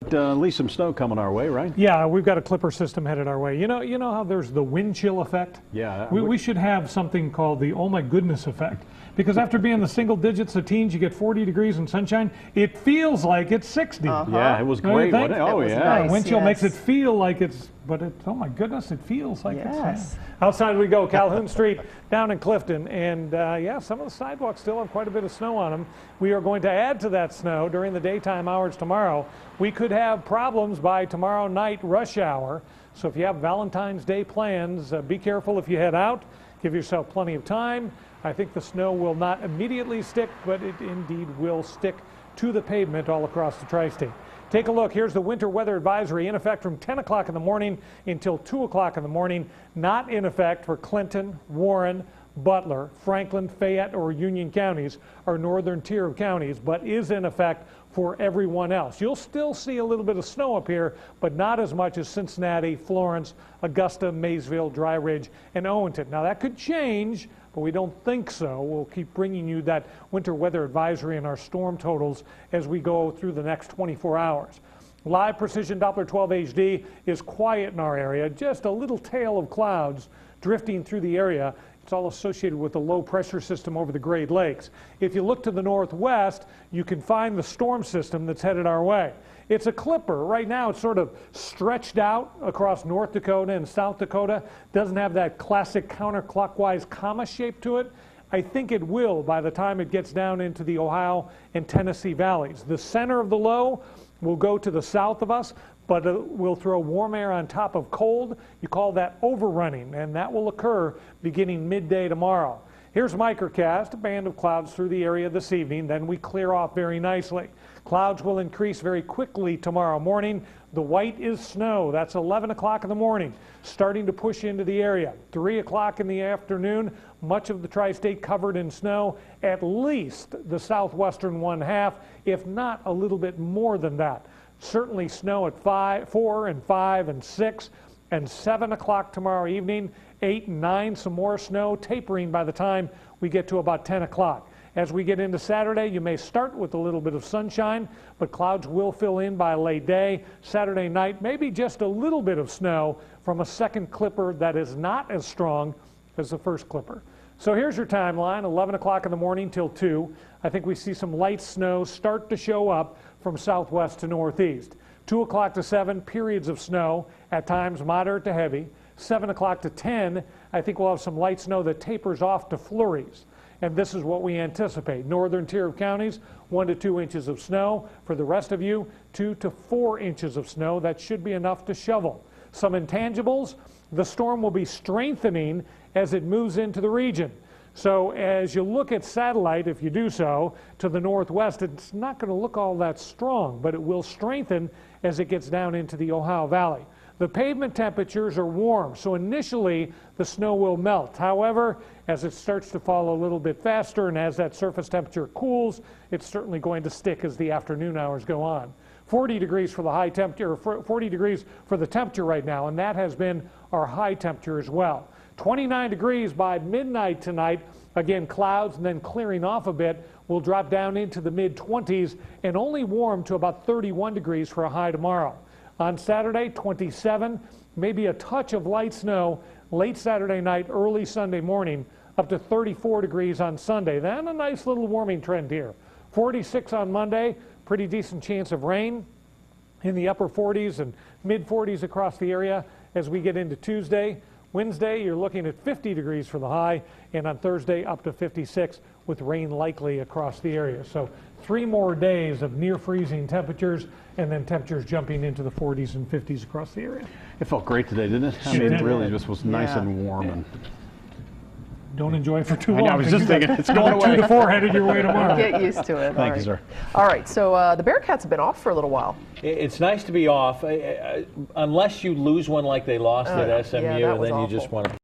At least some snow coming our way, right? Yeah, we've got a clipper system headed our way. You know how there's the wind chill effect? Yeah. We should have something called the oh my goodness effect. Because after being the single digits of teens, you get 40 degrees and sunshine, it feels like it's 60. Yeah, it was great, wasn't it? Oh, yeah. Nice, wind chill yes. makes it feel like it's, but oh my goodness, it feels like Yes. it's. Outside we go, Calhoun Street down in Clifton. And yeah, some of the sidewalks still have quite a bit of snow on them. We are going to add to that snow during the daytime hours tomorrow. We could have problems by tomorrow night rush hour. So if you have Valentine's Day plans, be careful if you head out. Give yourself plenty of time. I think the snow will not immediately stick, but it indeed will stick to the pavement all across the tri-state. Take a look. Here's the winter weather advisory in effect from 10 o'clock in the morning until 2 o'clock in the morning. Not in effect for Clinton, Warren, Butler, Franklin, Fayette, or Union counties, our northern tier of counties, but is in effect for everyone else. You'll still see a little bit of snow up here, but not as much as Cincinnati, Florence, Augusta, Maysville, Dry Ridge, and Owenton. Now that could change, but we don't think so. We'll keep bringing you that winter weather advisory and our storm totals as we go through the next 24 hours. Live Precision Doppler 12 HD is quiet in our area, just a little tail of clouds drifting through the area. It's all associated with the low pressure system over the Great Lakes. If you look to the northwest, you can find the storm system that's headed our way. It's a clipper. Right now it's sort of stretched out across North Dakota and South Dakota. Doesn't have that classic counterclockwise comma shape to it. I think it will by the time it gets down into the Ohio and Tennessee valleys. The center of the low will go to the south of us, but we'll throw warm air on top of cold. You call that overrunning, and that will occur beginning midday tomorrow. Here's Microcast, a band of clouds through the area this evening, then we clear off very nicely. Clouds will increase very quickly tomorrow morning. The white is snow. That's 11 o'clock in the morning, starting to push into the area. 3 o'clock in the afternoon, much of the tri-state covered in snow, at least the southwestern one half, if not a little bit more than that. Certainly snow at 4 and 5 and 6 and 7 o'clock tomorrow evening, 8 and 9, some more snow, tapering by the time we get to about 10 o'clock. As we get into Saturday, you may start with a little bit of sunshine, but clouds will fill in by late day. Saturday night, maybe just a little bit of snow from a second clipper that is not as strong as the first clipper. So here's your timeline, 11 o'clock in the morning till 2. I think we see some light snow start to show up from southwest to northeast. 2 o'clock to 7, periods of snow, at times moderate to heavy. 7 o'clock to 10, I think we'll have some light snow that tapers off to flurries. And this is what we anticipate. Northern tier of counties, 1 to 2 inches of snow. For the rest of you, 2 to 4 inches of snow. That should be enough to shovel. Some intangibles, the storm will be strengthening as it moves into the region. So as you look at satellite, if you do so, to the northwest, it's not going to look all that strong, but it will strengthen as it gets down into the Ohio Valley. The pavement temperatures are warm, so initially the snow will melt. However, as it starts to fall a little bit faster and as that surface temperature cools, it's certainly going to stick as the afternoon hours go on. 40 degrees for the high temperature, 40 degrees for the temperature right now, and that has been our high temperature as well. 29 degrees by midnight tonight. Again, clouds and then clearing off a bit. We'll drop down into the mid-20s and only warm to about 31 degrees for a high tomorrow. On Saturday, 27, maybe a touch of light snow late Saturday night, early Sunday morning, up to 34 degrees on Sunday. Then a nice little warming trend here. 46 on Monday, pretty decent chance of rain in the upper 40s and mid 40s across the area as we get into Tuesday. Wednesday, you're looking at 50 degrees for the high, and on Thursday up to 56 with rain likely across the area. So 3 more days of near freezing temperatures, and then temperatures jumping into the 40s and 50s across the area. It felt great today, didn't it? I mean, it really just was nice and warm. And don't enjoy it for too long. I was just thinking, it's going away. 2 to 4 headed your way tomorrow. Get used to it. Thank you, sir. All right, so the Bearcats have been off for a little while. It's nice to be off, unless you lose one like they lost at SMU, yeah, that was then you awful. just want to